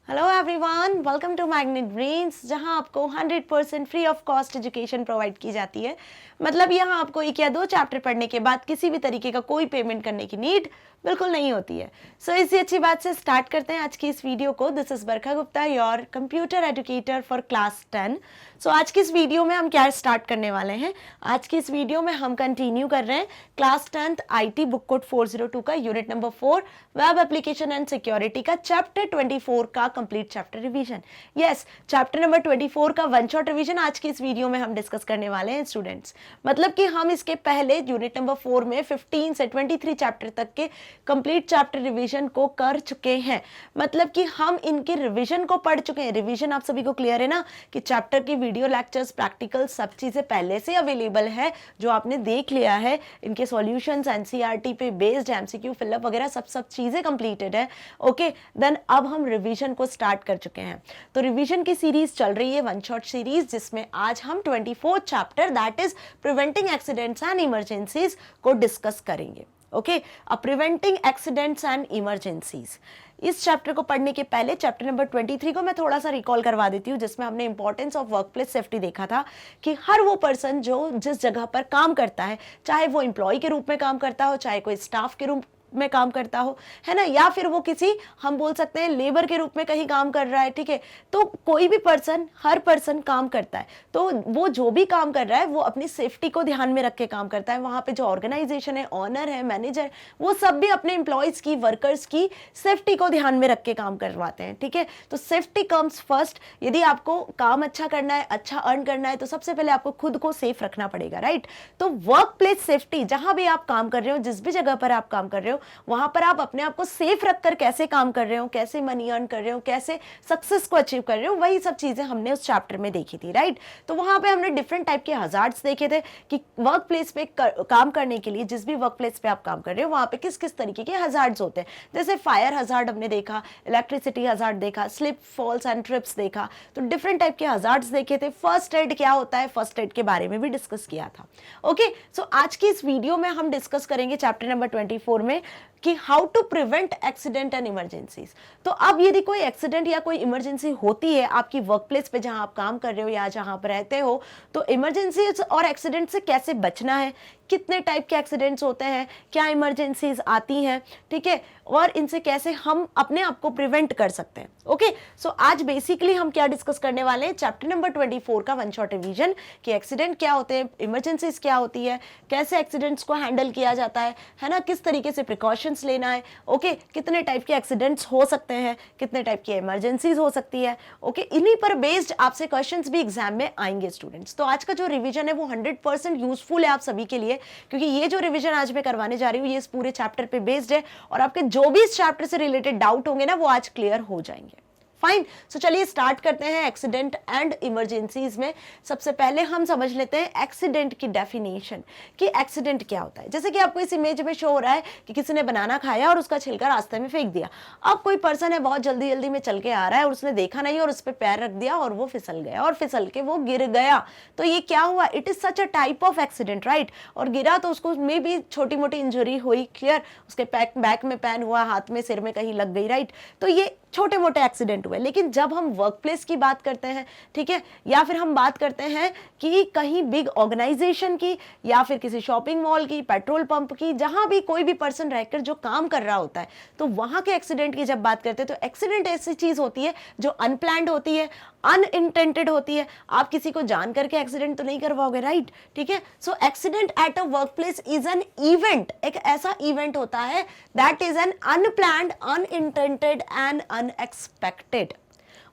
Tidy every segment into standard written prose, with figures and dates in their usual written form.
Hello everyone, welcome to magnet brains, जहां आपको 100% free of cost education provide की जाती है। मतलब यहाँ आपको एक या दो चैप्टर पढ़ने के बाद किसी भी तरीके का कोई पेमेंट करने की नीड बिल्कुल नहीं होती है। सो इसी अच्छी बात से स्टार्ट करते हैं आज की इस वीडियो को। This is Barkha Gupta, your computer educator for class 10। सो आज की इस वीडियो में हम क्या स्टार्ट करने वाले हैं? आज की इस वीडियो में हम कंटिन्यू कर रहे हैं class 10th IT book code 402 का unit number 4 web application and security का चैप्टर 24 का complete chapter revision. Yes, chapter number 24 का वन शॉट रिवीजन आज की इस वीडियो में हम डिस्कस करने वाले हैं स्टूडेंट्स। मतलब कि हम इसके पहले यूनिट नंबर 4 में 15 से 23 चैप्टर तक के कंप्लीट चैप्टर रिवीजन को कर चुके हैं। मतलब कि हम इनके रिवीजन को पढ़ चुके हैं। रिवीजन आप सभी को क्लियर है ना कि चैप्टर की वीडियो लेक्चर्स, प्रैक्टिकल सब चीजें पहले से अवेलेबल है, जो आपने देख लिया है। इनके सॉल्यूशंस एनसीईआरटी पे बेस्ड, एमसीक्यू फिलअप वगैरह सब चीजें कंप्लीटेड है। ओके, देन अब हम रिवीजन को स्टार्ट कर चुके हैं। तो रिवीजन की सीरीज चल रही है वन शॉट सीरीज, जिसमें आज हम 24 chapter that is preventing accidents and emergencies को डिस्कस करेंगे। ओके, अब प्रिवेंटिंग एक्सीडेंट्स एंड इमरजेंसीज, इस चैप्टर को पढ़ने के पहले चैप्टर नंबर 23 को मैं थोड़ा सा रिकॉल करवा देती हूँ, जिसमें हमने इंपॉर्टेंस ऑफ वर्कप्लेस सेफ्टी देखा था कि हर वो पर्सन जो जिस जगह पर काम करता है, चाहे वो एम्प्लॉय के रूप में काम करता हो, चाहे कोई स्टाफ के रूप में काम करता हो, है ना, या फिर वो किसी हम बोल सकते हैं लेबर के रूप में कहीं काम कर रहा है, ठीक है। तो कोई भी पर्सन, हर पर्सन काम करता है, तो वो जो भी काम कर रहा है वो अपनी सेफ्टी को ध्यान में रख के काम करता है। वहां पे जो ऑर्गेनाइजेशन है, ऑनर है, मैनेजर, वो सब भी अपने एम्प्लॉयज की, वर्कर्स की सेफ्टी को ध्यान में रख के काम करवाते हैं, ठीक है। तो सेफ्टी कम्स फर्स्ट। यदि आपको काम अच्छा करना है, अच्छा अर्न करना है, तो सबसे पहले आपको खुद को सेफ रखना पड़ेगा, राइट। तो वर्क प्लेस सेफ्टी, जहां भी आप काम कर रहे हो, जिस भी जगह पर आप काम कर रहे हो, वहां पर आप अपने आप को सेफ रखकर कैसे काम कर रहे हो, कैसे मनी अर्न कर रहे हो, कैसे सक्सेस को अचीव कर रहे हो, वही सब चीजें हमने उस चैप्टर में देखी थी, राइट। तो वहां पे हमने डिफरेंट टाइप के हजार्ड्स देखे थे कि वर्क प्लेस पे काम करने के लिए, जिस भी वर्क प्लेस पे आप काम कर रहे हो, वहां पे किस किस तरीके के हजार्ड्स होते हैं। जैसे फायर हजार्ड हमने देखा, इलेक्ट्रिसिटी हजार्ड देखा, स्लिप, फॉल्स एंड ट्रिप्स देखा। तो डिफरेंट टाइप के हजार्ड्स देखे थे। फर्स्ट एड क्या होता है, फर्स्ट एड के बारे में भी डिस्कस किया था। ओके, सो आज की इस वीडियो में हम डिस्कस करेंगे चैप्टर नंबर 24 में कि how to prevent accident and emergencies. तो अब यदि कोई एक्सीडेंट या कोई इमरजेंसी होती है आपकी वर्क प्लेस पे, जहां आप काम कर रहे हो या जहां पर रहते हो, तो इमरजेंसीज और एक्सीडेंट से कैसे बचना है, कितने टाइप के एक्सीडेंट्स होते हैं, क्या इमरजेंसीज आती हैं, ठीक है, और इनसे कैसे हम अपने आप को प्रिवेंट कर सकते हैं। ओके, सो आज बेसिकली हम क्या डिस्कस करने वाले हैं, चैप्टर नंबर 24 का वन शॉट रिवीजन कि एक्सीडेंट क्या होते हैं, इमरजेंसीज क्या होती है, कैसे एक्सीडेंट्स को हैंडल किया जाता है ना, किस तरीके से प्रिकॉशंस लेना है। ओके, कितने टाइप के एक्सीडेंट्स हो सकते हैं, कितने टाइप की इमरजेंसीज हो सकती है। ओके, इन्हीं पर बेस्ड आपसे क्वेश्चंस भी एग्जाम में आएंगे स्टूडेंट्स। तो आज का जो रिवीजन है वो 100% यूजफुल है आप सभी के लिए, क्योंकि ये जो रिवीजन आज मैं करवाने जा रही हूँ ये इस पूरे चैप्टर पे बेस्ड है, और आपके जो भी इस चैप्टर से रिलेटेड डाउट होंगे ना, वो आज क्लियर हो जाएंगे। फाइन, सो चलिए स्टार्ट करते हैं एक्सीडेंट एंड इमरजेंसीज में। सबसे पहले हम समझ लेते हैं एक्सीडेंट की डेफिनेशन कि एक्सीडेंट क्या होता है। जैसे कि आपको इस इमेज में शो हो रहा है कि किसी ने बनाना खाया और उसका छिलका रास्ते में फेंक दिया। अब कोई पर्सन है, बहुत जल्दी जल्दी में चल के आ रहा है और उसने देखा नहीं और उस पर पैर रख दिया और वो फिसल गया, और फिसल के वो गिर गया। तो ये क्या हुआ, it is such a type of accident, right. और गिरा तो उसको में भी छोटी मोटी इंजरी हुई, क्लियर, उसके बैक में पैन हुआ, हाथ में, सिर में कहीं लग गई, राइट। तो ये छोटे मोटे एक्सीडेंट हुए। लेकिन जब हम वर्क प्लेस की बात करते हैं, ठीक है, या फिर हम बात करते हैं कि कहीं बिग ऑर्गेनाइजेशन की, या फिर किसी शॉपिंग मॉल की, पेट्रोल पंप की, जहां भी कोई भी पर्सन रहकर जो काम कर रहा होता है, तो वहां के एक्सीडेंट की जब बात करते हैं, तो एक्सीडेंट ऐसी चीज होती है जो अनप्लान्ड होती है, अनइंटेंडेड होती है। आप किसी को जान करके एक्सीडेंट तो नहीं करवाओगे, राइट, ठीक है। So accident at a work place is an event, एक ऐसा इवेंट होता है that is an unplanned, unintended and unexpected.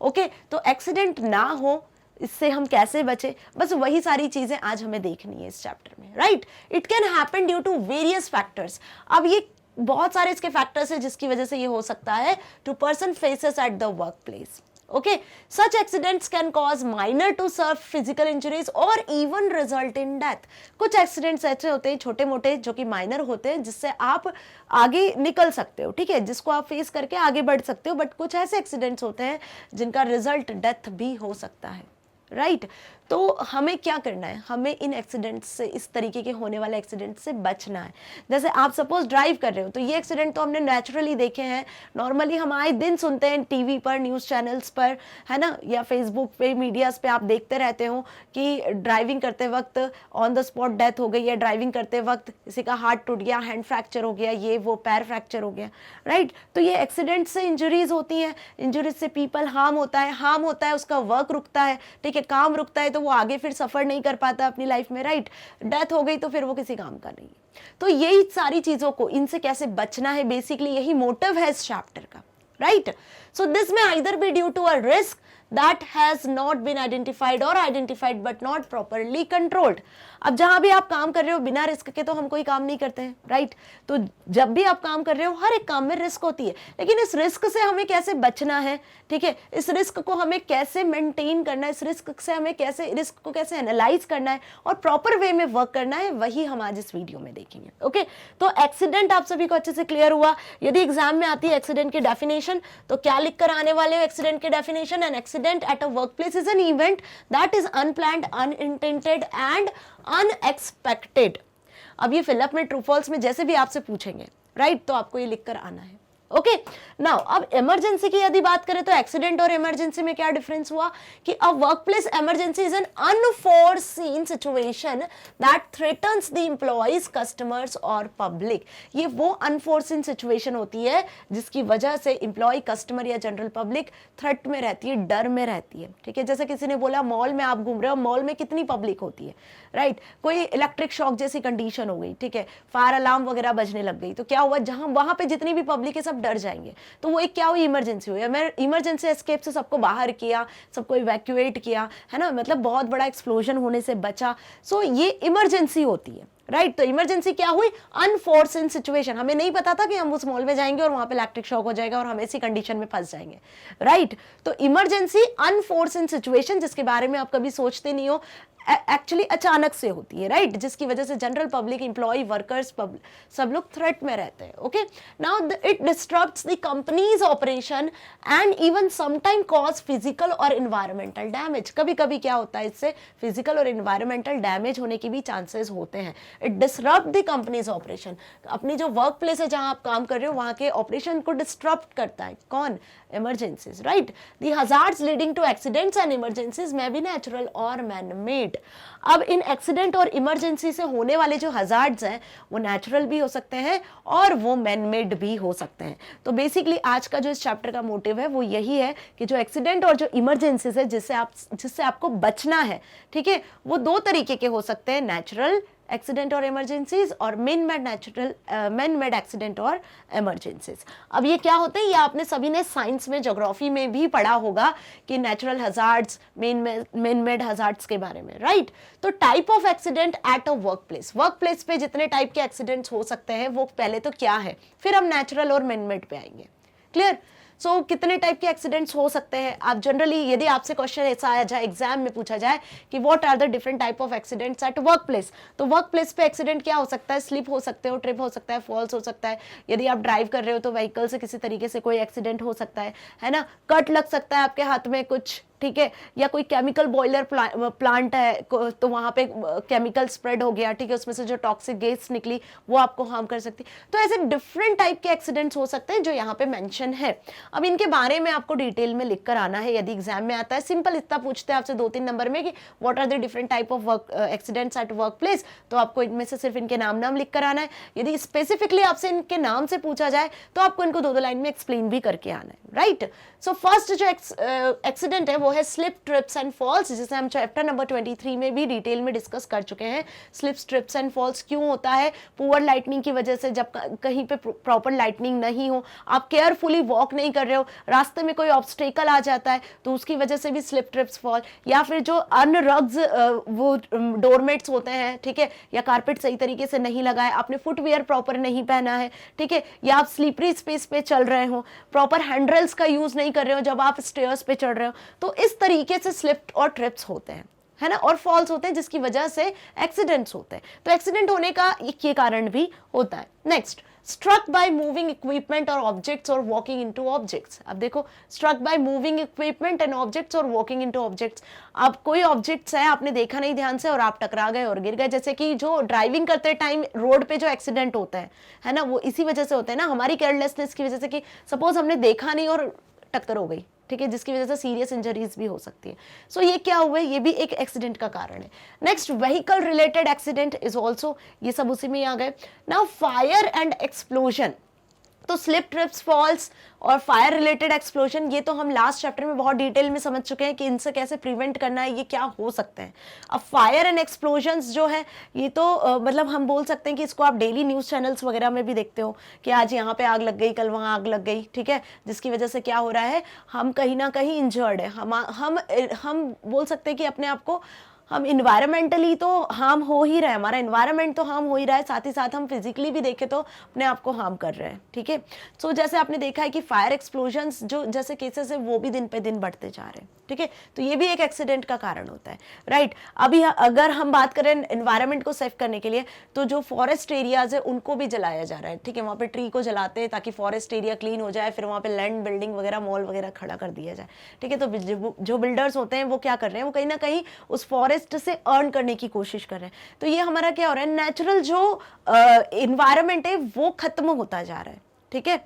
Okay, तो एक्सीडेंट ना हो, इससे हम कैसे बचे, बस वही सारी चीजें आज हमें देखनी है इस चैप्टर में, right. It can happen due to various factors. अब ये बहुत सारे इसके फैक्टर्स हैं जिसकी वजह से ये हो सकता है to person faces at the workplace. Okay, such accidents can cause minor to severe physical injuries or even result in death. कुछ एक्सीडेंट्स ऐसे होते हैं छोटे मोटे जो कि माइनर होते हैं, जिससे आप आगे निकल सकते हो, ठीक है, जिसको आप फेस करके आगे बढ़ सकते हो। बट कुछ ऐसे एक्सीडेंट्स होते हैं जिनका रिजल्ट डेथ भी हो सकता है, राइट तो हमें क्या करना है, हमें इन एक्सीडेंट्स से, इस तरीके के होने वाले एक्सीडेंट से बचना है। जैसे आप सपोज ड्राइव कर रहे हो, तो ये एक्सीडेंट तो हमने नेचुरली देखे हैं, नॉर्मली हम आए दिन सुनते हैं टीवी पर, न्यूज़ चैनल्स पर, है ना, या फेसबुक पे, मीडियाज़ पे आप देखते रहते हो कि ड्राइविंग करते वक्त ऑन द स्पॉट डेथ हो गई, या ड्राइविंग करते वक्त किसी का हाथ टूट गया, हैंड फ्रैक्चर हो गया, ये वो पैर फ्रैक्चर हो गया, राइट। तो ये एक्सीडेंट से इंजरीज होती हैं, इंजरीज से पीपल हार्म होता है, उसका वर्क रुकता है, ठीक है, काम रुकता है, तो वो आगे फिर सफर नहीं कर पाता अपनी लाइफ में, राइट। डेथ हो गई तो फिर वो किसी काम का नहीं। तो यही सारी चीजों को, इनसे कैसे बचना है, बेसिकली यही मोटिव है इस चैप्टर का, राइट। सो दिस में either be due to a risk that has not been identified or identified but not properly controlled। अब जहां भी आप काम कर रहे हो बिना रिस्क के तो हम कोई काम नहीं करते हैं, राइट। तो जब भी आप काम कर रहे हो हर एक काम में रिस्क होती है, लेकिन इस रिस्क से हमें कैसे बचना है, ठीक है, इस रिस्क को हमें कैसे मेंटेन करना है, इस रिस्क से हमें कैसे, रिस्क को कैसे एनालाइज करना है और प्रॉपर वे में वर्क करना है, वही हम आज इस वीडियो में देखेंगे। ओके, तो एक्सीडेंट आप सभी को अच्छे से क्लियर हुआ। यदि एग्जाम में आती है एक्सीडेंट की डेफिनेशन, तो क्या लिख कर आने वाले हो एक्सीडेंट की definition? An accident at a workplace is an event that is unplanned, unintended and unexpected। अब ये फिलअप में ट्रू फॉल्स में जैसे भी आपसे पूछेंगे, राइट, तो आपको ये लिखकर आना है। ओके, नाउ अब इमरजेंसी की यदि बात करें तो एक्सीडेंट और इमरजेंसी में क्या डिफरेंस हुआ कि a workplace emergency is an unforeseen situation that threatens the employees, customers और पब्लिक। ये वो अनफोरसीन सिचुएशन होती है जिसकी वजह से एम्प्लॉय, कस्टमर या जनरल पब्लिक थ्रेट में रहती है, डर में रहती है, ठीक है। जैसे किसी ने बोला मॉल में आप घूम रहे हो, मॉल में कितनी पब्लिक होती है, राइट, कोई इलेक्ट्रिक शॉक जैसी कंडीशन हो गई, ठीक है, फायर अलार्म वगैरह बजने लग गई, तो क्या हुआ, जहां वहां पे जितनी भी पब्लिक है सब डर जाएंगे, तो वो एक क्या हुई, इमरजेंसी हुई। इमरजेंसी एस्केप से सबको बाहर किया, सबको इवैक्यूएट किया, है ना, मतलब बहुत बड़ा एक्सप्लोजन होने से बचा। सो ये इमरजेंसी होती है, राइट। तो इमरजेंसी क्या हुई, अनफोर्सिन सिचुएशन, हमें नहीं पता था कि हम उस मॉल में जाएंगे और वहां पे इलेक्ट्रिक शॉक हो जाएगा और हम ऐसी कंडीशन में फंस जाएंगे, राइट। तो इमरजेंसी अनफोर्सिन सिचुएशन जिसके बारे में आप कभी सोचते नहीं हो, एक्चुअली अचानक से होती है, राइट, जिसकी वजह से जनरल पब्लिक, एम्प्लॉय, वर्कर्स, सब लोग थ्रेट में रहते हैं। Okay, now it disturbs the companies operation and even sometime cause physical और एनवायरमेंटल डैमेज। कभी कभी क्या होता है, इससे फिजिकल और एनवायरमेंटल डैमेज होने की भी चांसेस होते हैं। It disturb the companies operation, अपनी जो वर्क प्लेस है जहां आप काम कर रहे हो वहां के ऑपरेशन को डिस्टर्ब करता है, कौन, emergencies, right. The hazards leading to accidents and emergencies में बी नेचुरल और मैन मेड। अब इन एक्सीडेंट और इमरजेंसी से होने वाले जो हजार्ड्स हैं वो नेचुरल भी हो सकते हैं और वो मैन मेड भी हो सकते हैं। तो बेसिकली आज का जो इस चैप्टर का मोटिव है वो यही है कि जो एक्सीडेंट और जो इमरजेंसीज है जिससे आपको बचना है, ठीक है, वो दो तरीके के हो सकते हैं, नेचुरल एक्सीडेंट और इमरजेंसीज और मैन मेड एक्सीडेंट और इमरजेंसीज। अब ये क्या होते हैं, ये आपने सभी ने साइंस में, ज्योग्राफी में भी पढ़ा होगा कि natural hazards, man made hazards के बारे में, राइट। तो type of accident at a work place पे जितने टाइप के एक्सीडेंट्स हो सकते हैं वो पहले तो क्या है, फिर हम नेचुरल और मैन मेड पे आएंगे, क्लियर। सो कितने टाइप के एक्सीडेंट्स हो सकते हैं। आप जनरली यदि आपसे क्वेश्चन ऐसा आया जाए, एग्जाम में पूछा जाए कि what are the different type of accidents at work place, तो वर्क प्लेस पे एक्सीडेंट क्या हो सकता है, स्लिप हो सकते हो, ट्रिप हो सकता है, फॉल्स हो सकता है। यदि आप ड्राइव कर रहे हो तो व्हीकल से किसी तरीके से कोई एक्सीडेंट हो सकता है ना, कट लग सकता है आपके हाथ में कुछ, ठीक है, या कोई केमिकल बॉयलर प्लांट है तो वहां पे केमिकल स्प्रेड हो गया, ठीक है, उसमें से जो टॉक्सिक गैस निकली वो आपको हार्म कर सकती। तो ऐसे डिफरेंट टाइप के एक्सीडेंट्स हो सकते हैं जो यहाँ पे मेंशन है। अब इनके बारे में आपको डिटेल में लिख कर आना है यदि एग्जाम में आता है। सिंपल इतना पूछते हैं आपसे 2-3 नंबर में कि what are the different type of accidents at work place, तो आपको इनमें से सिर्फ इनके नाम लिख कर आना है। यदि स्पेसिफिकली आपसे इनके नाम से पूछा जाए तो आपको इनको 2-2 लाइन में एक्सप्लेन भी करके आना है, राइट। सो फर्स्ट जो एक्सीडेंट है वो है स्लिप, ट्रिप्स एंड फॉल्स, जिसे हम चैप्टर नंबर 23 में भी डिटेल में डिस्कस कर चुके हैं। स्लिप, ट्रिप्स एंड फॉल्स क्यों होता है, पुअर लाइटनिंग की वजह से, जब कहीं पे प्रॉपर लाइटनिंग नहीं हो, आप केयरफुली वॉक नहीं कर रहे हो, रास्ते में कोई ऑब्स्टेकल आ जाता है तो उसकी वजह से भी स्लिप, ट्रिप्स, फॉल। या फिर जो अनरग्स वो डोरमेट्स होते हैं, ठीक है, या कारपेट सही तरीके से नहीं लगा है, आपने फुटवेयर प्रॉपर नहीं पहना है, ठीक है, या आप स्लीपरी स्पेस पे चल रहे हो, प्रॉपर हैंडरेल्स का यूज नहीं कर रहे हो जब आप स्टेयर्स पे चढ़ रहे हो, तो इस तरीके से स्लिप और ट्रिप्स होते हैं, है ना, और फॉल्स होते हैं जिसकी वजह से एक्सीडेंट्स होते हैं। तो एक्सीडेंट होने का ये कारण भी होता है। Next, struck by moving equipment or objects or walking into objects। अब देखो, struck by moving equipment and objects or walking into objects। अब कोई ऑब्जेक्ट्स है, आपने देखा नहीं ध्यान से और आप टकरा गए और गिर गए, जैसे कि जो ड्राइविंग करते टाइम रोड पे जो एक्सीडेंट होता है ना, वो इसी वजह से होता है ना, हमारी केयरलेसनेस की वजह से, कि सपोज हमने देखा नहीं और टक्कर हो गई, ठीक है, जिसकी वजह से सीरियस इंजरीज भी हो सकती है। सो ये क्या हुए, ये भी एक एक्सीडेंट का कारण है। Next, vehicle related accident is also, ये सब उसी में आ गए। नाउ फायर एंड एक्सप्लोजन, तो स्लिप, ट्रिप्स, फॉल्स और फायर रिलेटेड एक्सप्लोजन, ये तो हम लास्ट चैप्टर में बहुत डिटेल में समझ चुके हैं कि इनसे कैसे प्रिवेंट करना है, ये क्या हो सकते हैं। अब फायर एंड एक्सप्लोजन्स जो है, ये तो मतलब हम बोल सकते हैं कि इसको आप डेली न्यूज़ चैनल्स वगैरह में भी देखते हो कि आज यहाँ पे आग लग गई, कल वहाँ आग लग गई, ठीक है, जिसकी वजह से क्या हो रहा है, हम कहीं ना कहीं इंजर्ड है, हम बोल सकते हैं कि अपने आप को हम इन्वायरमेंटली तो हार्म हो ही रहा है, हमारा इन्वायरमेंट तो हार्म हो ही रहा है, साथ ही साथ हम फिजिकली भी देखें तो अपने आप को हार्म कर रहे हैं, ठीक है। सो जैसे आपने देखा है कि फायर एक्सप्लोजन्स जो जैसे केसेस है वो भी दिन पे दिन बढ़ते जा रहे हैं, ठीक है, तो ये भी एक एक्सीडेंट का कारण होता है, राइट। अभी अगर हम बात करें एनवायरनमेंट को सेव करने के लिए, तो जो फॉरेस्ट एरियाज है उनको भी जलाया जा रहा है, ठीक है, वहाँ पे ट्री को जलाते हैं ताकि फॉरेस्ट एरिया क्लीन हो जाए, फिर वहाँ पे लैंड बिल्डिंग वगैरह, मॉल वगैरह खड़ा कर दिया जाए, ठीक है। तो जो बिल्डर्स होते हैं वो क्या कर रहे हैं, वो कहीं ना कहीं उस फॉरेस्ट से अर्न करने की कोशिश कर रहे हैं। तो ये हमारा क्या हो रहा है, नेचुरल जो एनवायरनमेंट है वो खत्म होता जा रहा है, ठीक है।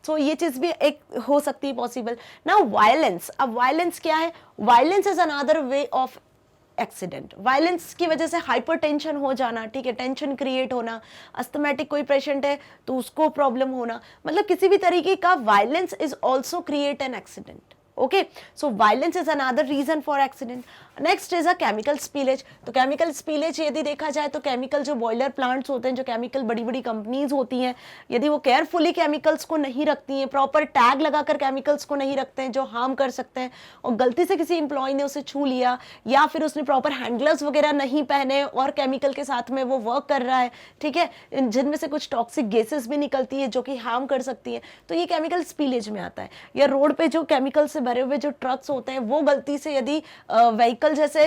तो ये चीज भी एक हो सकती है पॉसिबल। नाउ वायलेंस, अब वायलेंस क्या है, violence is another way of accident. Violence की वजह से हाइपरटेंशन हो जाना, ठीक है, टेंशन क्रिएट होना, अस्थमेटिक कोई पेशेंट है तो उसको प्रॉब्लम होना, मतलब किसी भी तरीके का violence is also create an accident. Okay, so violence is another reason for accident. Next is a chemical spillage. तो केमिकल स्पिलेज यदि देखा जाए तो केमिकल जो बॉयलर प्लांट्स होते हैं, जो केमिकल बड़ी बड़ी कंपनीज होती हैं, यदि वो केयरफुली केमिकल्स को नहीं रखती हैं, प्रॉपर टैग लगाकर केमिकल्स को नहीं रखते हैं जो हार्म कर सकते हैं, और गलती से किसी एम्प्लॉय ने उसे छू लिया या फिर उसने प्रॉपर हैंड ग्लव्स वगैरह नहीं पहने और केमिकल के साथ में वो वर्क कर रहा है, ठीक है, जिनमें से कुछ टॉक्सिक गैसेस भी निकलती है जो कि हार्म कर सकती है, तो ये केमिकल स्पिलेज में आता है। या रोड पे जो केमिकल से भरे हुए जो ट्रक्स होते हैं वो गलती से यदि व्हीकल जैसे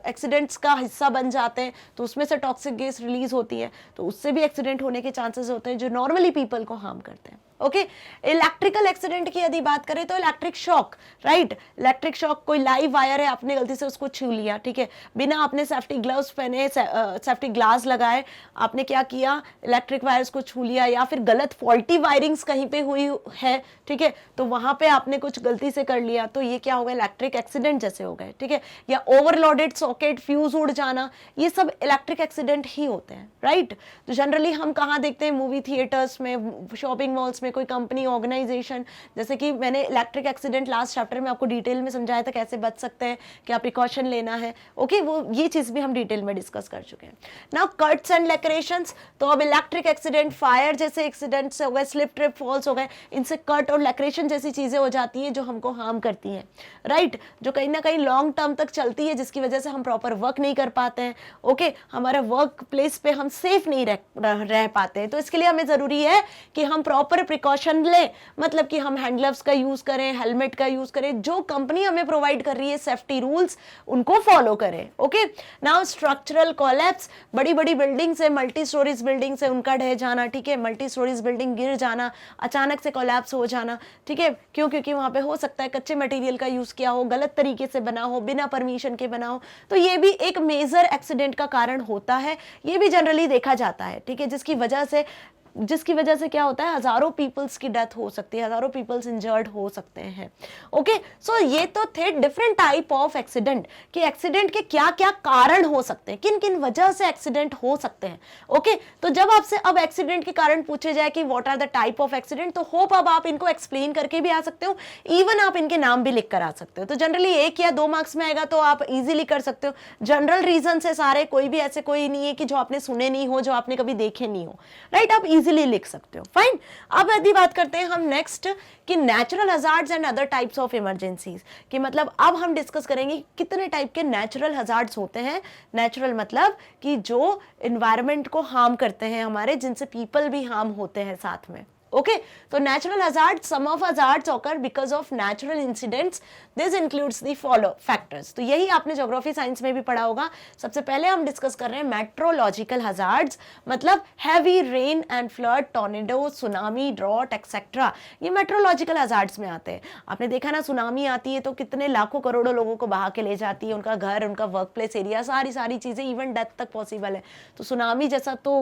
एक्सीडेंट्स का हिस्सा बन जाते हैं तो उसमें से टॉक्सिक गैस रिलीज होती है, तो उससे भी एक्सीडेंट होने के चांसेस होते हैं जो नॉर्मली पीपल को हार्म करते हैं। ओके, इलेक्ट्रिकल एक्सीडेंट की यदि बात करें तो electric shock, right, electric shock, कोई लाइव वायर है, आपने गलती से उसको छू लिया, ठीक है, बिना आपने सेफ्टी ग्लव्स पहने, सेफ्टी ग्लास लगाए, आपने क्या किया, इलेक्ट्रिक वायर्स को छू लिया, या फिर गलत फॉल्टी वायरिंग्स कहीं पे हुई है, ठीक है, तो वहां पे आपने कुछ गलती से कर लिया, तो ये क्या होगा, इलेक्ट्रिक एक्सीडेंट जैसे हो गए, ठीक है। या ओवरलोडेड सॉकेट, फ्यूज उड़ जाना, ये सब इलेक्ट्रिक एक्सीडेंट ही होते हैं, राइट। तो जनरली हम कहाँ देखते हैं, मूवी थिएटर्स में, शॉपिंग मॉल्स में, कोई कंपनी, ऑर्गेनाइजेशन, जैसे कि मैंने इलेक्ट्रिक एक्सीडेंट लास्ट चैप्टर में आपको डिटेल में समझाया था कैसे बच सकते हैं, क्या प्रिकॉशन लेना है, ओके, वो ये चीज भी हम डिटेल में डिस्कस कर चुके हैं। नाउ कट्स एंड लैक्रेशंस, तो अब इलेक्ट्रिक एक्सीडेंट, फायर जैसे एक्सीडेंट्स हो गए, स्लिप, ट्रिप, फॉल्स हो गए, इनसे कट और लैक्रेशन जैसी चीजें हो जाती हैं जो हमको हार्म करती हैं, राइट, जो कहीं ना कहीं लॉन्ग टर्म तक चलती है, जिसकी वजह से हम प्रॉपर वर्क नहीं कर पाते हैं, ओके, हमारे वर्क प्लेस पे हम सेफ नहीं रह पाते हैं। तो इसके लिए हमें जरूरी है कि हम प्रॉपर प्रिकॉशन ले, मतलब कि हम हैंड ग्लव्स का यूज करें, हेलमेट का यूज करें, जो कंपनी हमें प्रोवाइड कर रही है सेफ्टी रूल्स उनको फॉलो करें। ओके, नाउ स्ट्रक्चरल कोलैप्स, बड़ी बड़ी बिल्डिंग्स है, मल्टी स्टोरीज बिल्डिंग्स है, उनका ढह जाना, ठीक है, मल्टी स्टोरीज बिल्डिंग गिर जाना, अचानक से कोलैप्स हो जाना, ठीक है, क्यों, क्योंकि वहां पे हो सकता है कच्चे मटेरियल का यूज किया हो, गलत तरीके से बना हो, बिना परमिशन के बना हो, तो ये भी एक मेजर एक्सीडेंट का कारण होता है, ये भी जनरली देखा जाता है, ठीक है, जिसकी वजह से क्या होता है, हजारों पीपल्स की डेथ हो सकती है, हजारों पीपल्स इंजर्ड हो सकते हैं। ओके, सो ये तो थे डिफरेंट टाइप ऑफ एक्सीडेंट, कि एक्सीडेंट के क्या क्या कारण हो सकते हैं, किन किन वजह से एक्सीडेंट हो सकते हैं। ओके, तो जब आपसे अब एक्सीडेंट के कारण पूछे जाए कि what are the type of accident, तो होप अब आप इनको एक्सप्लेन करके भी आ सकते हो, इवन आप इनके नाम भी लिख कर आ सकते हो। तो जनरली 1 या 2 मार्क्स में आएगा तो आप इजीली कर सकते हो। जनरल रीजन से सारे, कोई भी ऐसे कोई नहीं है कि जो आपने सुने नहीं हो, जो आपने कभी देखे नहीं हो, राइट, आप इजीली लिख सकते हो। फाइन, अब यदि बात करते हैं हम नेक्स्ट कि natural hazards and other types of emergencies, कि मतलब अब हम डिस्कस करेंगे कितने टाइप के नेचुरल हजार्ड्स होते हैं। नेचुरल मतलब कि जो एनवायरनमेंट को हार्म करते हैं हमारे, जिनसे पीपल भी हार्म होते हैं साथ में। ओके तो natural hazard, some of hazards occur because of natural incidents, this includes the follow factors. तो यही आपने ज्योग्राफी साइंस में भी पढ़ा होगा। सबसे पहले हम डिस्कस कर रहे हैं मेट्रोलॉजिकल हजार्ड्स, मतलब heavy rain and flood, tornado, tsunami, drought etcetera, ये मेट्रोलॉजिकल हजार्ड्स में आते हैं। आपने देखा ना, सुनामी आती है तो कितने लाखों करोड़ों लोगों को बहा के ले जाती है, उनका घर, उनका वर्क प्लेस एरिया, सारी चीजें, इवन डेथ तक पॉसिबल है। तो सुनामी जैसा तो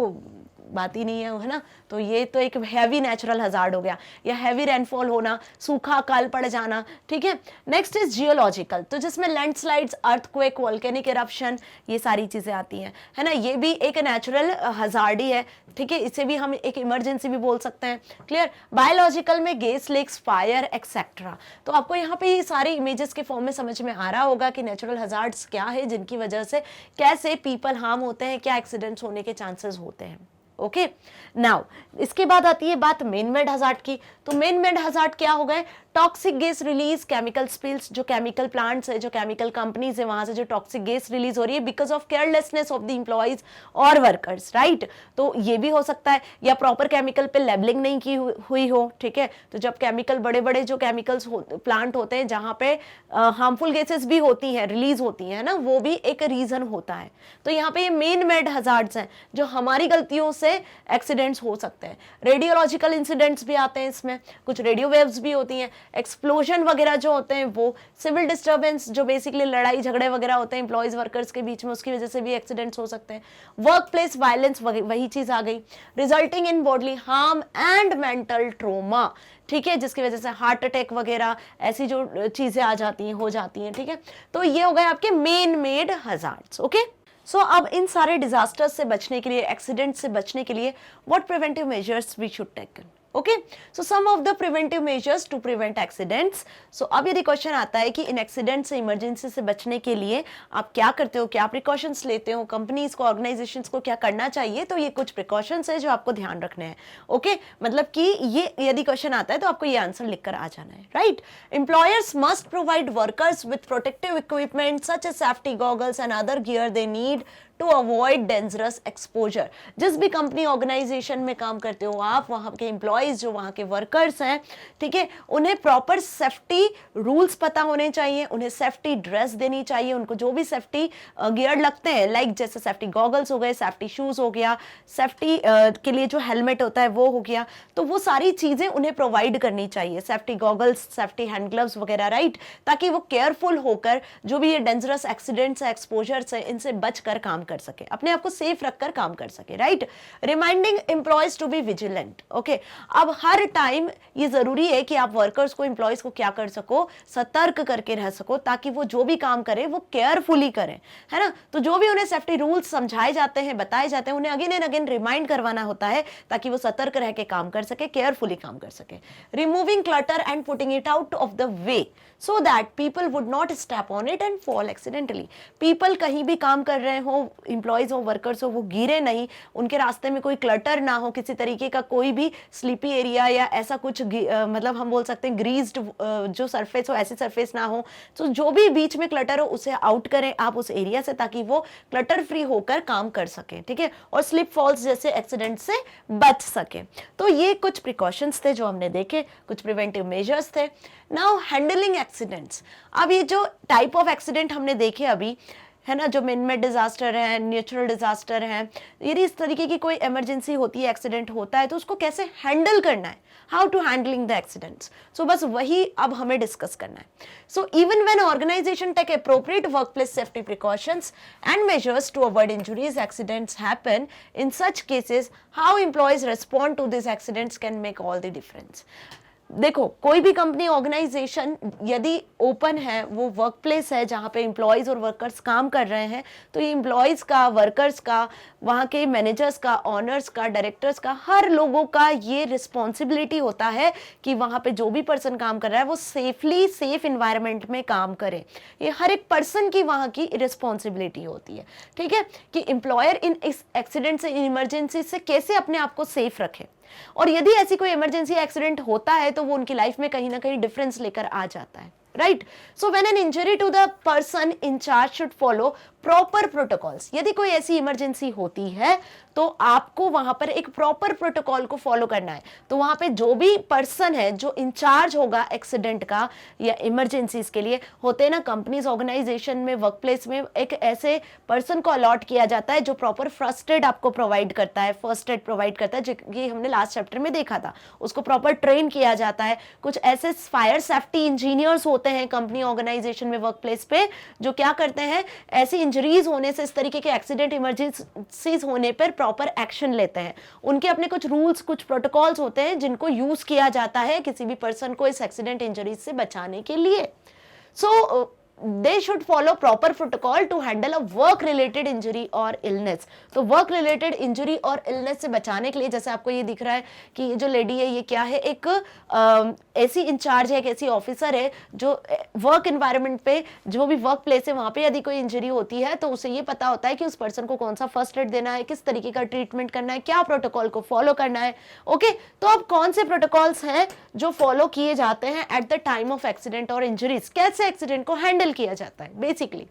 बात ही नहीं है ना। तो ये तो एक हैवी नेचुरल हजार्ड हो गया, या हैवी रेनफॉल होना, सूखा अकाल पड़ जाना, ठीक है। नेक्स्ट इज जियोलॉजिकल, तो जिसमें लैंडस्लाइड्स, अर्थक्वेक, वोल्केनिक इरप्शन, ये सारी चीजें आती हैं, है ना। ये भी एक नेचुरल हजार्ड ही है, ठीक है। इसे भी हम एक इमरजेंसी भी बोल सकते हैं, क्लियर। बायोलॉजिकल में गैस लेक्स, फायर एक्सेट्रा। तो आपको यहाँ पे ये सारे इमेजेस के फॉर्म में समझ में आ रहा होगा कि नेचुरल हजार्ड्स क्या है, जिनकी वजह से कैसे पीपल हार्म होते हैं, क्या एक्सीडेंट्स होने के चांसेस होते हैं। ओके नाउ इसके बाद आती है बात मेन मेड हजार्ड की। तो मेन मेड हजार्ड क्या हो गए? Toxic gas release, chemical spills, जो केमिकल प्लांट्स है, जो केमिकल कंपनीज है, वहां से जो टॉक्सिक गैस रिलीज हो रही है because of carelessness of the employees और वर्कर्स, राइट। तो ये भी हो सकता है, या प्रॉपर केमिकल पे लेबलिंग नहीं की हुई हो, ठीक है। तो जब केमिकल, बड़े बड़े जो केमिकल्स प्लांट होते हैं जहां पे हार्मफुल गैसेस भी होती हैं, रिलीज होती हैं ना, वो भी एक रीजन होता है। तो यहाँ पे ये मेन मेड हजार्ड्स हैं जो हमारी गलतियों से एक्सीडेंट्स हो सकते हैं। रेडियोलॉजिकल इंसिडेंट्स भी आते हैं इसमें, कुछ रेडियो वेव्स भी होती हैं, एक्सप्लोजन वगैरह जो होते हैं वो, सिविल डिस्टर्बेंस, जो बेसिकली लड़ाई झगड़े वगैरह होते हैं एम्प्लॉयज वर्कर्स के बीच में, उसकी वजह से भी एक्सीडेंट्स हो सकते हैं। वर्क प्लेस वायलेंस, वही चीज आ गई। Resulting in bodily harm and mental trauma, ठीक है, जिसकी वजह से हार्ट अटैक वगैरह ऐसी जो चीजें आ जाती हैं, हो जाती हैं, ठीक है। तो ये हो गए आपके main made hazards. Okay so अब इन सारे डिजास्टर्स से बचने के लिए, एक्सीडेंट से बचने के लिए, what preventive measures we should take. Okay so some of the preventive measures to prevent accidents. So अब यदि क्वेश्चन आता है कि इन एक्सीडेंट से, इमरजेंसी से बचने के लिए आप क्या करते हो, क्या प्रिकॉशंस लेते हो, कंपनीज को, ऑर्गेनाइजेशंस को क्या करना चाहिए, तो ये कुछ प्रिकॉशंस है जो आपको ध्यान रखने हैं। ओके मतलब कि ये यदि क्वेश्चन आता है तो आपको ये आंसर लिखकर आ जाना है, right. Employers must provide workers with protective equipment such as safety goggles and other gear they need to avoid dangerous exposure. जिस भी कंपनी, ऑर्गेनाइजेशन में काम करते हो आप, वहां के एम्प्लॉयज, जो वहां के वर्कर्स हैं, ठीक है, उन्हें प्रॉपर सेफ्टी रूल्स पता होने चाहिए, उन्हें सेफ्टी ड्रेस देनी चाहिए, उनको जो भी सेफ्टी गियर लगते हैं, लाइक जैसे सेफ्टी गॉगल्स हो गए, सेफ्टी शूज हो गया, सेफ्टी के लिए जो हेलमेट होता है वो हो गया, तो वो सारी चीजें उन्हें प्रोवाइड करनी चाहिए, safety goggles, safety hand gloves वगैरह, राइट, ताकि वो केयरफुल होकर जो भी ये डेंजरस एक्सीडेंट्स है, एक्सपोजर्स है, इनसे बचकर काम कर सके, अपने आप को सेफ रखकर काम कर सके, right. Reminding employees to be vigilant. Okay अब हर टाइम ये जरूरी है कि आप वर्कर्स को, एम्प्लॉयज को क्या कर सको, सतर्क करके रह सको, ताकि वो जो भी काम करें वो केयरफुली करें, है ना। तो जो भी उन्हें सेफ्टी रूल्स समझाए जाते हैं, बताए जाते हैं, उन्हें अगेन एंड अगेन रिमाइंड करवाना होता है ताकि वो सतर्क रह के काम कर सके, केयरफुली काम कर सके। Removing clutter and putting it out of the way so that people would not step on it and fall accidentally. People कहीं भी काम कर रहे हो, एम्प्लॉयज हो, वर्कर्स हो, वो गिरे नहीं, उनके रास्ते में कोई क्लटर ना हो, किसी तरीके का कोई भी स्लीपी एरिया या ऐसा कुछ मतलब हम बोल सकते हैं ग्रीस्ड जो सरफेस हो, ऐसी सरफेस ना हो। तो जो भी बीच में क्लटर हो उसे आउट करें आप उस एरिया से, ताकि वो क्लटर फ्री होकर काम कर सके, ठीक है, और स्लिप फॉल्स जैसे एक्सीडेंट से बच सके। तो ये कुछ प्रिकॉशंस थे जो हमने देखे, कुछ प्रिवेंटिव मेजर्स थे। Now handling accidents. अब ये जो टाइप ऑफ एक्सीडेंट हमने देखे अभी, है ना, जो मेन मेड डिजास्टर है, नेचुरल डिजास्टर है, यदि इस तरीके की कोई इमरजेंसी होती है, एक्सीडेंट होता है, तो उसको कैसे हैंडल करना है, how to handling the accidents. So बस वही अब हमें डिस्कस करना है। So even when organization take appropriate workplace safety precautions and measures to avoid injuries, accidents happen in such cases, how employees respond to this accidents can make all the difference. देखो, कोई भी company, organisation यदि open है, वो work place है जहाँ पे employees और वर्कर्स काम कर रहे हैं, तो ये एम्प्लॉयज का, वर्कर्स का, वहाँ के मैनेजर्स का, ऑनर्स का, डायरेक्टर्स का, हर लोगों का ये रिस्पॉन्सिबिलिटी होता है कि वहाँ पे जो भी पर्सन काम कर रहा है वो सेफली, सेफ इन्वायरमेंट में काम करे। ये हर एक पर्सन की वहाँ की रिस्पॉन्सिबिलिटी होती है, ठीक है, कि एम्प्लॉयर इन एक्सीडेंट से, इमरजेंसी से कैसे अपने आप को सेफ रखे, और यदि ऐसी कोई इमरजेंसी एक्सीडेंट होता है तो वो उनकी लाइफ में कहीं ना कहीं डिफरेंस लेकर आ जाता है। Right. So when an injury to the person in charge should follow proper protocols. यदि कोई ऐसी इमरजेंसी होती है तो आपको वहां पर एक प्रॉपर प्रोटोकॉल को फॉलो करना है. तो वहां पे जो भी पर्सन है जो इंचार्ज होगा एक्सीडेंट का या इमरजेंसीज के लिए, होते हैं ना कंपनीज, ऑर्गेनाइजेशन में, वर्क प्लेस में, एक ऐसे पर्सन को अलॉट किया जाता है जो प्रॉपर फर्स्ट एड आपको प्रोवाइड करता है, फर्स्ट एड प्रोवाइड करता है, जो हमने लास्ट चैप्टर में देखा था. उसको प्रॉपर ट्रेन किया जाता है. कुछ ऐसे फायर सेफ्टी इंजीनियर्स होते हैं कंपनी, ऑर्गेनाइजेशन में, वर्क प्लेस पे, जो क्या करते हैं, ऐसी इंजरीज होने से, इस तरीके के एक्सीडेंट, इमरजेंसीज होने पर प्रॉपर एक्शन लेते हैं. उनके अपने कुछ रूल्स, कुछ प्रोटोकॉल्स होते हैं जिनको यूज किया जाता है किसी भी पर्सन को इस एक्सीडेंट, इंजरीज से बचाने के लिए. सो they should follow proper protocol to handle a work related injury or illness. तो work related injury और illness से बचाने के लिए, जैसे आपको ये दिख रहा है कि ये जो लेडी है ये क्या है, एक ऐसी इंचार्ज है, एक ऐसी ऑफिसर है जो वर्क एनवायरनमेंट पे, जो भी वर्क प्लेस है वहां पे यदि कोई इंजरी होती है तो उसे ये पता होता है कि उस पर्सन को कौन सा फर्स्ट एड देना है, किस तरीके का ट्रीटमेंट करना है, क्या प्रोटोकॉल को फॉलो करना है. ओके, तो अब कौन से प्रोटोकॉल्स हैं जो फॉलो किए जाते हैं at the time of accident और इंजरीज, कैसे एक्सीडेंट को हैंडल किया जाता है बेसिकली.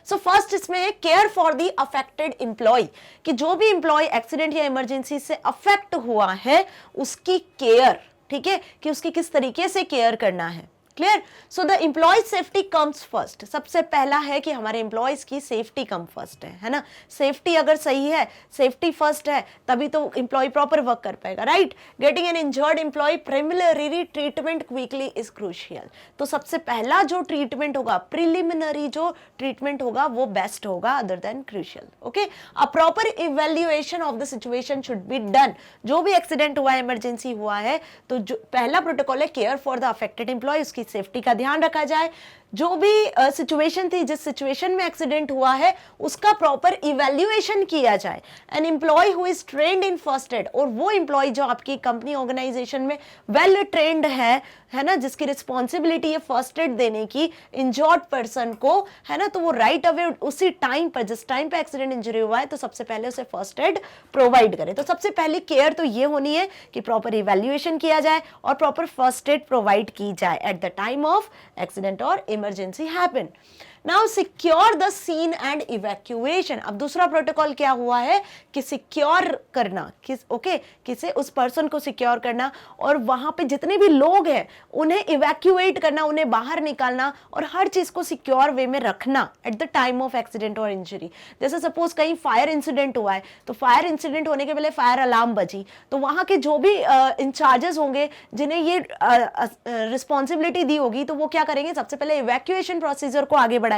सो फर्स्ट इसमें है care for the affected employee, कि जो भी एम्प्लॉय एक्सीडेंट या इमरजेंसी से अफेक्ट हुआ है उसकी केयर, ठीक है, कि उसकी किस तरीके से केयर करना है. Clear. So the employee safety comes first. सबसे पहला है कि हमारे एम्प्लॉयज की सेफ्टी कम फर्स्ट है ना. सेफ्टी अगर सही है, सेफ्टी फर्स्ट है, तभी तो एम्प्लॉय प्रॉपर वर्क कर पाएगा, right. Getting an injured employee preliminary treatment quickly is crucial. तो सबसे पहला जो ट्रीटमेंट होगा, प्रिलिमिनरी जो ट्रीटमेंट होगा वो बेस्ट होगा other than crucial. Okay, a proper evaluation of the situation should be done. जो भी एक्सीडेंट हुआ है, इमरजेंसी हुआ है, तो जो पहला प्रोटोकॉल है care for the affected employee, उसकी सेफ्टी का ध्यान रखा जाए. जो भी सिचुएशन थी, जिस सिचुएशन में एक्सीडेंट हुआ है, उसका प्रॉपर इवैल्यूएशन किया जाए. An employee who is trained in first aid, और वो एम्प्लॉय जो आपकी कंपनी, ऑर्गेनाइजेशन में वेल ट्रेन्ड है ना, जिसकी रिस्पॉन्सिबिलिटी है फर्स्ट एड देने की इंजर्ड पर्सन को, है ना, तो वो राइट अवे उसी टाइम पर, जिस टाइम पे एक्सीडेंट, इंजरी हुआ है, तो सबसे पहले उसे फर्स्ट एड प्रोवाइड करे. तो सबसे पहली केयर तो ये होनी है कि प्रॉपर इवैल्यूएशन किया जाए और प्रॉपर फर्स्ट एड प्रोवाइड की जाए at the time of accident और emergency happen. Now secure the scene and evacuation. अब दूसरा प्रोटोकॉल क्या हुआ है कि सिक्योर करना, किसे, उस पर्सन को सिक्योर करना, और वहां पे जितने भी लोग हैं उन्हें इवैक्यूएट करना, उन्हें बाहर निकालना, और हर चीज को सिक्योर वे में रखना eight the time of accident और इंजरी. जैसे सपोज कहीं फायर इंसिडेंट हुआ है, तो फायर इंसिडेंट होने के पहले फायर अलार्म बजी, तो वहां के जो भी इंचार्जेस होंगे जिन्हें ये रिस्पॉन्सिबिलिटी दी होगी, तो वो क्या करेंगे, सबसे पहले इवैक्यूएशन प्रोसीजर को आगे बढ़ाएंगे.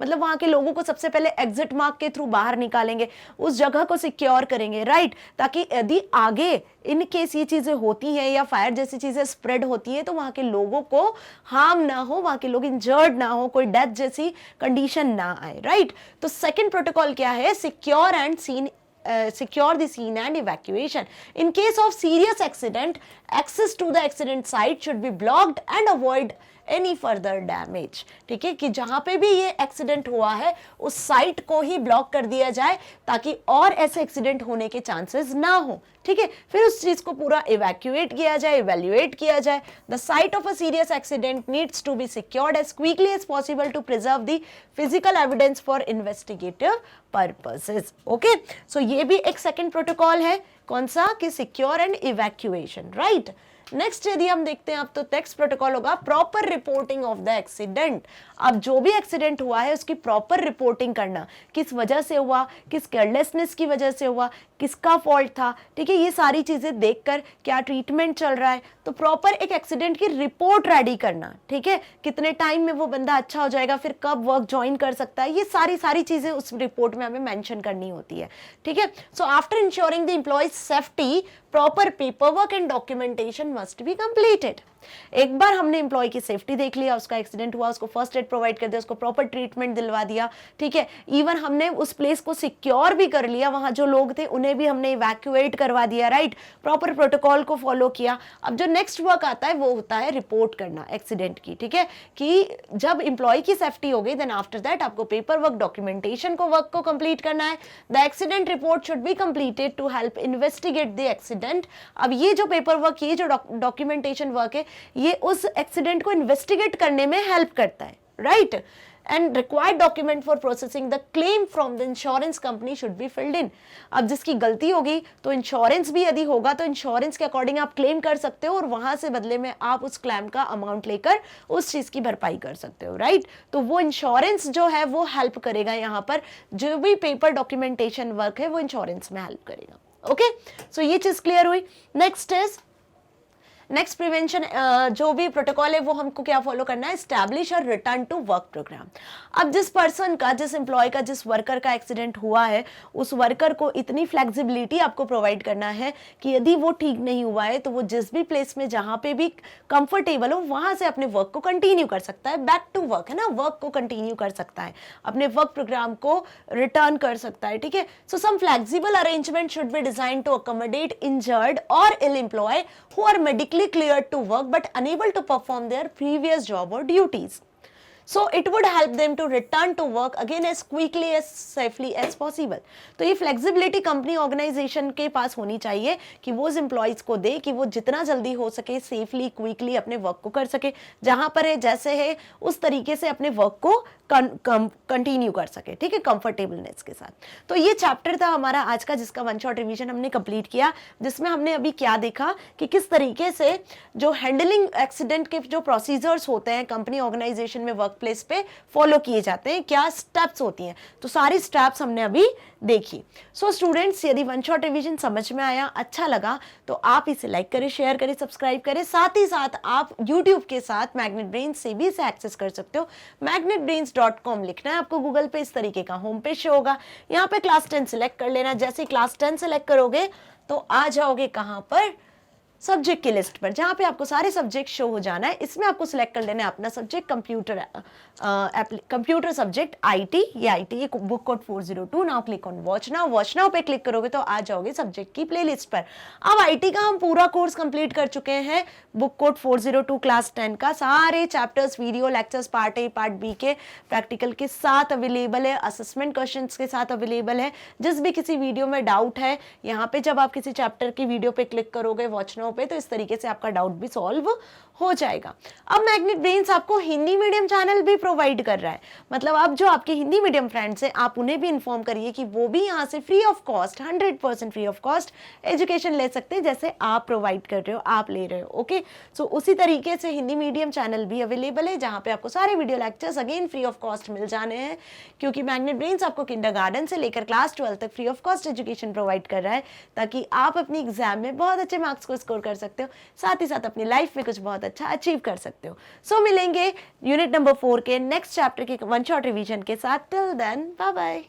मतलब वहां के लोगों को सबसे पहले एग्जिट मार्क के थ्रू बाहर निकालेंगे, उस जगह को सिक्योर करेंगे, राइट. ताकि यदि आगे इन केस ये चीजें होती हैं या फायर जैसी चीजें स्प्रेड होती है, तो वहां के लोगों को हार्म ना हो, वहां के लोग इंजर्ड ना हो, कोई डेथ जैसी कंडीशन ना आए, राइट. तो सेकंड प्रोटोकॉल क्या है, secure and scene secure the scene and evacuation. In case of serious accident, access to the accident site should be blocked and avoid any further damage. ठीक है, कि जहां पे भी ये एक्सीडेंट हुआ है उस साइट को ही ब्लॉक कर दिया जाए ताकि और ऐसे एक्सीडेंट होने के चांसेस ना हो. ठीक है, फिर उस चीज को पूरा इवैक्यूएट किया जाए, इवैल्यूएट किया जाए. The site of a serious accident needs to be secured as quickly as possible to preserve the physical evidence for investigative purposes. Okay, so ये भी एक सेकंड प्रोटोकॉल है, कौन सा, कि secure and evacuation, right. Next यदि हम देखते हैं अब, तो नेक्स्ट प्रोटोकॉल होगा proper reporting of the accident. अब जो भी एक्सीडेंट हुआ है उसकी प्रॉपर रिपोर्टिंग करना, किस वजह से हुआ, किस केयरलेसनेस की वजह से हुआ, किसका फॉल्ट था. ठीक है, ये सारी चीजें देखकर क्या ट्रीटमेंट चल रहा है, तो प्रॉपर एक एक्सीडेंट की रिपोर्ट रेडी करना. ठीक है, कितने टाइम में वो बंदा अच्छा हो जाएगा, फिर कब वर्क ज्वाइन कर सकता है, ये सारी चीजें उस रिपोर्ट में हमें मेंशन करनी होती है. ठीक है, so after ensuring the employees safety, proper paperwork and documentation must be completed. एक बार हमने एम्प्लॉय की सेफ्टी देख लिया, उसका एक्सीडेंट हुआ, उसको फर्स्ट एड प्रोवाइड कर दिया, उसको प्रॉपर ट्रीटमेंट दिलवा दिया. ठीक है, इवन हमने उस प्लेस को सिक्योर भी कर लिया, वहां जो लोग थे उन्हें भी हमने इवैक्यूएट करवा दिया, राइट. प्रॉपर प्रोटोकॉल को फॉलो किया. अब जो नेक्स्ट वर्क आता है वो होता है रिपोर्ट करना एक्सीडेंट की. ठीक है, कि जब एम्प्लॉय की सेफ्टी हो गई, देन आफ्टर दैट आपको पेपर वर्क, डॉक्यूमेंटेशन को वर्क को कंप्लीट करना है. The accident report should be completed to help investigate the accident. अब ये जो पेपर वर्क, ये जो डॉक्यूमेंटेशन वर्क है, ये उस एक्सीडेंट को इन्वेस्टिगेट करने में हेल्प करता है, right. And required document for processing the claim from the insurance company should be filled in. अब जिसकी गलती होगी तो इंश्योरेंस भी यदि होगा तो इंश्योरेंस के अकॉर्डिंग आप क्लेम कर सकते हो और वहां से बदले में आप उस क्लेम का अमाउंट लेकर उस चीज की भरपाई कर सकते हो, राइट। तो वो इंश्योरेंस जो है वो हेल्प करेगा, यहाँ पर जो भी पेपर डॉक्यूमेंटेशन वर्क है वो इंश्योरेंस में हेल्प करेगा। ओके, सो ये चीज क्लियर हुई। नेक्स्ट प्रिवेंशन जो भी प्रोटोकॉल है वो हमको क्या फॉलो करना है, एस्टैब्लिश और रिटर्न टू वर्क प्रोग्राम। अब जिस पर्सन का, जिस एम्प्लॉय का, जिस वर्कर का एक्सीडेंट हुआ है उस वर्कर को इतनी फ्लेक्सिबिलिटी आपको प्रोवाइड करना है कि यदि वो ठीक नहीं हुआ है तो वो जिस भी प्लेस में जहां पे भी कंफर्टेबल हो वहां से अपने वर्क को कंटिन्यू कर सकता है, बैक टू वर्क है ना, वर्क को कंटिन्यू कर सकता है, अपने वर्क प्रोग्राम को रिटर्न कर सकता है, ठीक है। So some flexible arrangement should be design to accommodate injured और ill employ who are medically cleared to work but unable to perform their previous job or duties. So it would help them to return to work again as quickly as safely as possible. तो ये flexibility company organisation के पास होनी चाहिए कि वो उस employees को दे कि वो जितना जल्दी हो सके सेफली क्विकली अपने वर्क को कर सके, जहां पर है जैसे है उस तरीके से अपने वर्क को कंटिन्यू कर सके, ठीक है, कंफर्टेबलनेस के साथ। तो ये चैप्टर था हमारा आज का जिसका वन शॉट रिवीजन हमने कंप्लीट किया, जिसमें हमने अभी क्या देखा कि किस तरीके से जो हैंडलिंग एक्सीडेंट के जो प्रोसीजर्स होते हैं कंपनी ऑर्गेनाइजेशन में वर्क प्लेस पे फॉलो किए जाते हैं, क्या स्टेप्स होती हैं, तो सारी स्टेप्स हमने अभी देखी। सो स्टूडेंट्स, यदि वन शॉट रिवीजन समझ में आया, अच्छा लगा तो आप इसे लाइक करें, शेयर करें, सब्सक्राइब करें। साथ ही साथ आप यूट्यूब के साथ मैग्नेट ब्रेन्स से भी इसे एक्सेस कर सकते हो। magnetbrains.com लिखना है आपको गूगल पे, इस तरीके का होम पेज शो होगा। यहाँ पे क्लास 10 सिलेक्ट कर लेना। जैसे क्लास 10 सिलेक्ट करोगे तो आ जाओगे कहाँ पर, सब्जेक्ट की लिस्ट पर, जहां पे आपको सारे सब्जेक्ट शो हो जाना है। इसमें आपको सिलेक्ट कर लेना है अपना सब्जेक्ट, कंप्यूटर सब्जेक्ट आईटी, ये आईटी ये book code 402। Now click on watch now पे क्लिक करोगे तो आ जाओगे सब्जेक्ट की प्लेलिस्ट पर। अब आईटी का हम पूरा कोर्स कंप्लीट कर चुके हैं, बुक कोड 402 क्लास 10 का सारे chapters, video lectures part A part B के प्रैक्टिकल के साथ अवेलेबल है, असेसमेंट क्वेश्चंस के साथ अवेलेबल है। जिस भी किसी वीडियो में डाउट है, यहाँ पे जब आप किसी चैप्टर की वीडियो पे क्लिक करोगे वॉच नाउ पे, तो इस तरीके से आपका डाउट भी सॉल्व हो जाएगा। अब मैग्नेट ब्रेन्स आपको हिंदी मीडियम चैनल भी प्रोवाइड कर रहा है, मतलब अब जो आपके हिंदी मीडियम फ्रेंड्स हैं आप उन्हें भी इन्फॉर्म करिए कि वो भी यहाँ से free of cost, 100% free of cost education ले सकते हैं, जैसे आप प्रोवाइड कर रहे हो, आप ले रहे हो। ओके, सो उसी तरीके से हिंदी मीडियम चैनल भी अवेलेबल है, जहाँ पे आपको सारे video lectures again free of cost मिल जाने हैं, क्योंकि मैग्नेट ब्रेन्स आपको किंडरगार्टन से लेकर क्लास 12 तक free of cost education provide कर रहा है, ताकि आप अपनी एग्जाम में बहुत अच्छे मार्क्स को स्कोर कर सकते हो, साथ ही साथ अपनी लाइफ में कुछ बहुत अच्छा अचीव कर सकते हो। सो मिलेंगे यूनिट नंबर 4 के नेक्स्ट चैप्टर के वन शॉट रिवीजन के साथ। Till then bye bye.